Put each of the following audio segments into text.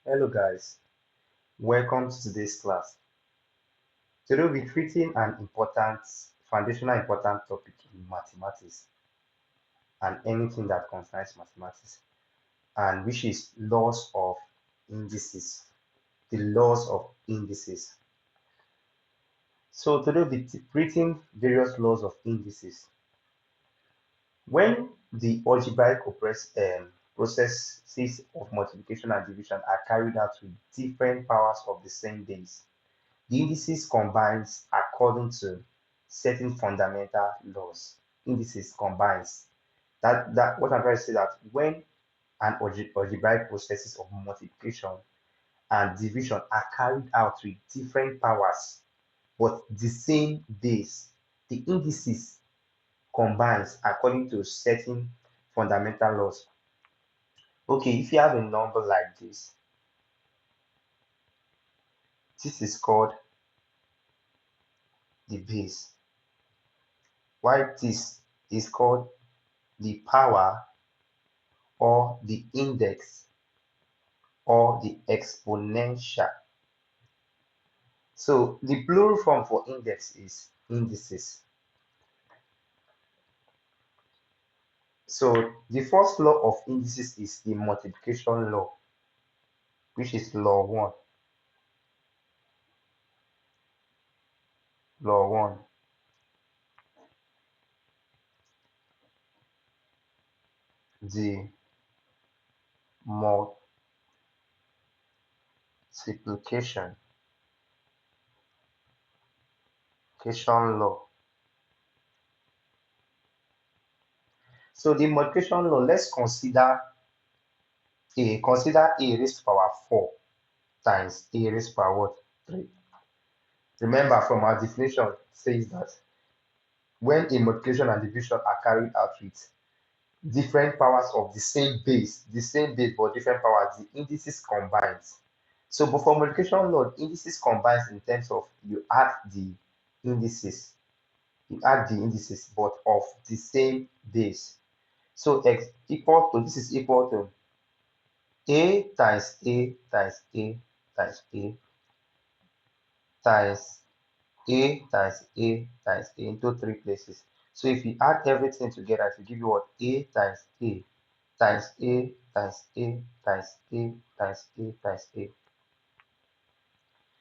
Hello guys, welcome to today's class. Today we'll be treating an foundational important topic in mathematics and anything that concerns mathematics, and which is laws of indices. The laws of indices. So today we'll be treating various laws of indices. When the algebraic processes of multiplication and division are carried out with different powers of the same base, the indices combines according to certain fundamental laws. Indices combines. That what I'm trying to say, that when an algebraic processes of multiplication and division are carried out with different powers but the same base, the indices combines according to certain fundamental laws. Okay, if you have a number like this is called the base. While this is called the power or the index or the exponential. So the plural form for index is indices. So the first law of indices is the multiplication law, which is law 1. Law 1. The multiplication law. So the multiplication law, let's consider a raised to power 4 times a raised to power what? 3. Remember from our definition says that when a multiplication and division are carried out with different powers of the same base but different powers, the indices combines. So but for multiplication law, indices combines in terms of you add the indices, but of the same base. So x equal to, this is equal to a times a times a times a times a times a times a into 3 places. So if you add everything together, it will give you what? A times a times a times a times a times a times a.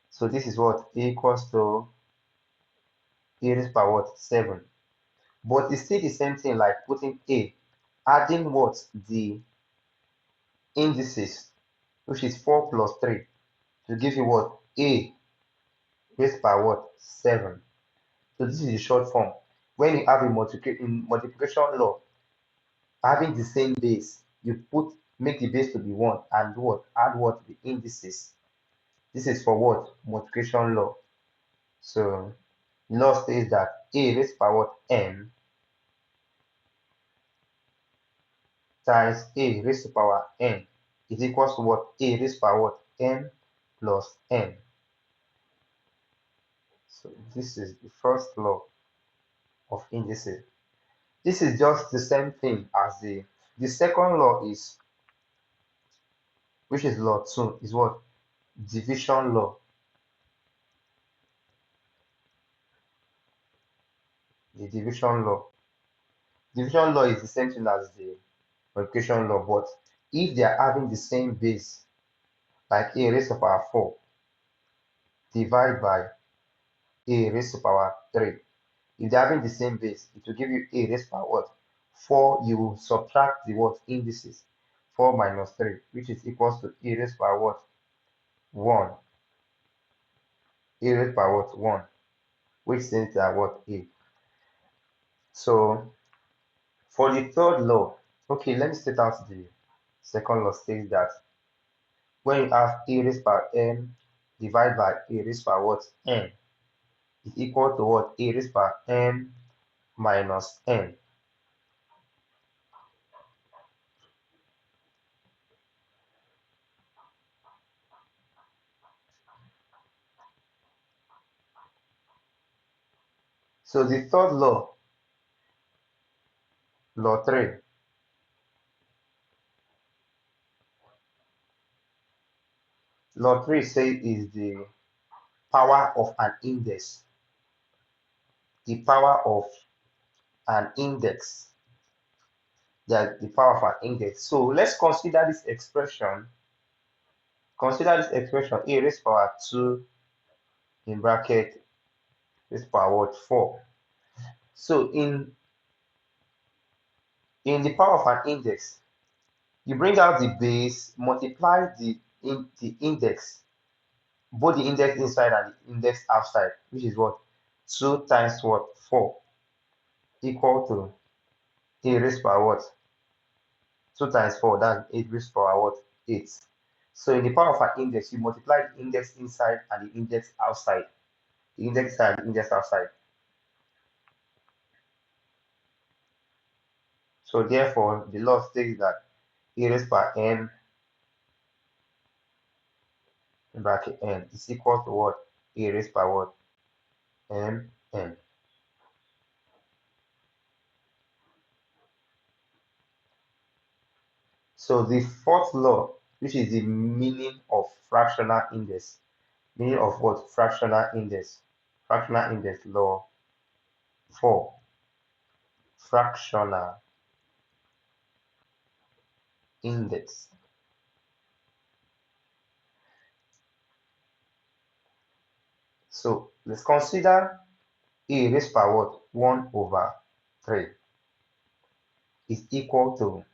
So this is what? A equals to a raised by what? 7. But it's still the same thing like putting a, adding what? The indices, which is 4 plus 3, to give you what? A raised by what? 7. So this is the short form. When you have a multiplication law, having the same base, you make the base to be 1 and what? Add what? The indices. This is for what? Multiplication law. So the law says that a raised by what? M times a raised to power n is equals to what? A raised by what? M plus n. So this is the first law of indices. This is just the same thing as the second law is, which is law 2, is what? Division law. The division law. Division law is the same thing as the multiplication law, but if they are having the same base, like a raised to power 4 divided by a raised to power 3, if they're having the same base, it will give you a raised to power what? 4. You will subtract the what? Indices. 4 minus 3, which is equals to a raised to power what? 1. A raised to power what? 1, which says that what? A. So for the third law, okay, let me state out the second law. States that when you have a raised by n divided by a raised by what? N is equal to what? A raised by n minus n. So the third law, law 3, Law 3 says is the power of an index. The power of an index. That the power of an index. So let's consider this expression. Consider this expression a raised to power 2 in bracket raised to power what 4. So in the power of an index, you bring out the base, multiply the index, both the index inside and the index outside, which is what 2 times what 4 equal to a raised to power what 2 times 4, that's 8 raised to power what 8. So in the power of an index, you multiply the index inside and the index outside. The index inside and the index outside. So therefore, the law states that a raised by n in bracket n is equal to what? A raised by what? N. So the fourth law, which is the meaning of fractional index, meaning of what? Fractional index. Fractional index law 4. Fractional index. So let's consider a raised by what? 1 over 3 is equal to,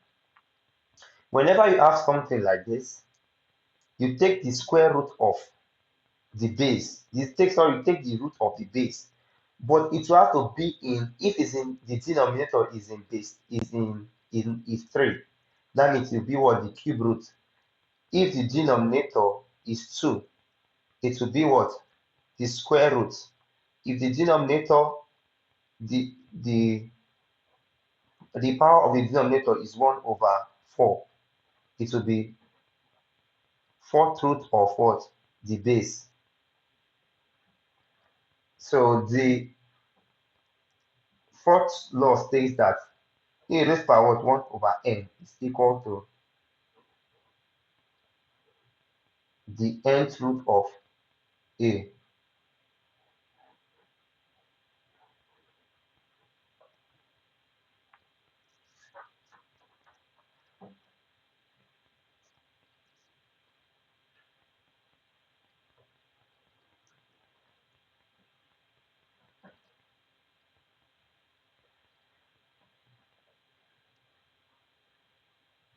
whenever you have something like this, you take the square root of the base. You take the root of the base, but it will have to be in, if it's in the denominator is in base is 3, that means it will be what? The cube root. If the denominator is 2, it will be what? The square root. If the denominator, the power of the denominator is 1 over 4, it will be fourth root of what? The base. So the fourth law states that a raised by what? 1 over n is equal to the nth root of a.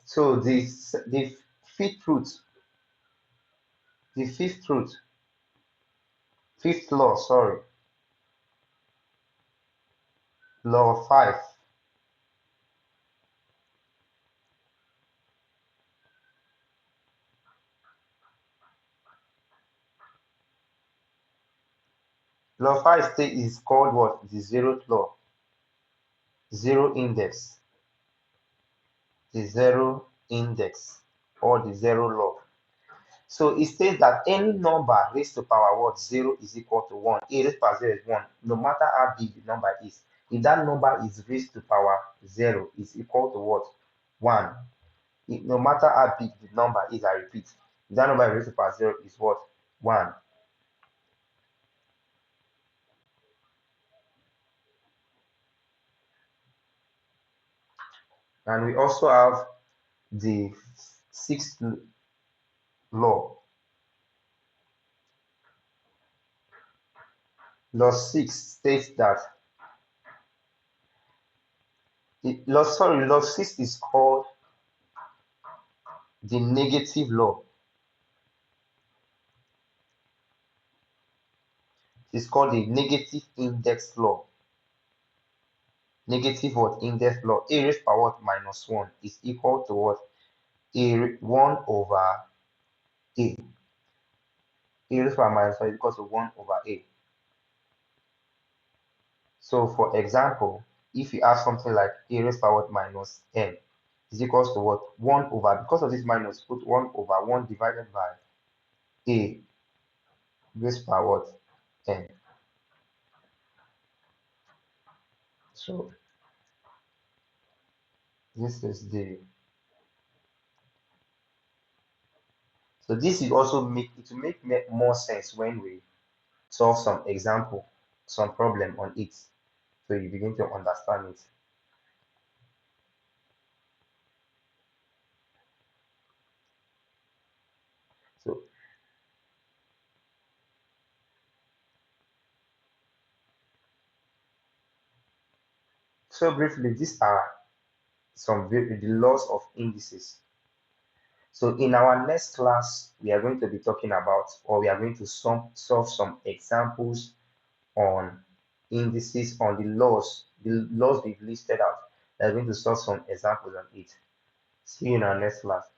So the fifth root, the fifth root, fifth law, sorry, law 5. Law 5 state is called what? The zeroth law, zero index, the zero index, or the zero law. So it states that any number raised to power what? 0 is equal to 1. A raised to power 0 is 1, no matter how big the number is. If that number is raised to power 0 is equal to what? 1. No matter how big the number is, I repeat, if that number is raised to power 0 is what? 1. And we also have the sixth law. Law 6 states that law 6 is called the negative law. It's called the negative index law. Negative what? Index law. A raised by what? Minus 1 is equal to what? A 1 over a. A raised by minus 1 is equal to 1 over a. So for example, if you have something like a raised by what? Minus n is equals to what? 1 over, because of this minus, put 1 over 1 divided by a raised by what? N. So this is So this will also make more sense when we solve some example, some problem on it. So you begin to understand it. So, so briefly, these are the laws of indices. So in our next class, we are going to be talking about, or we are going to solve some examples on indices, on the laws we've listed out. We are going to solve some examples on it. See you in our next class.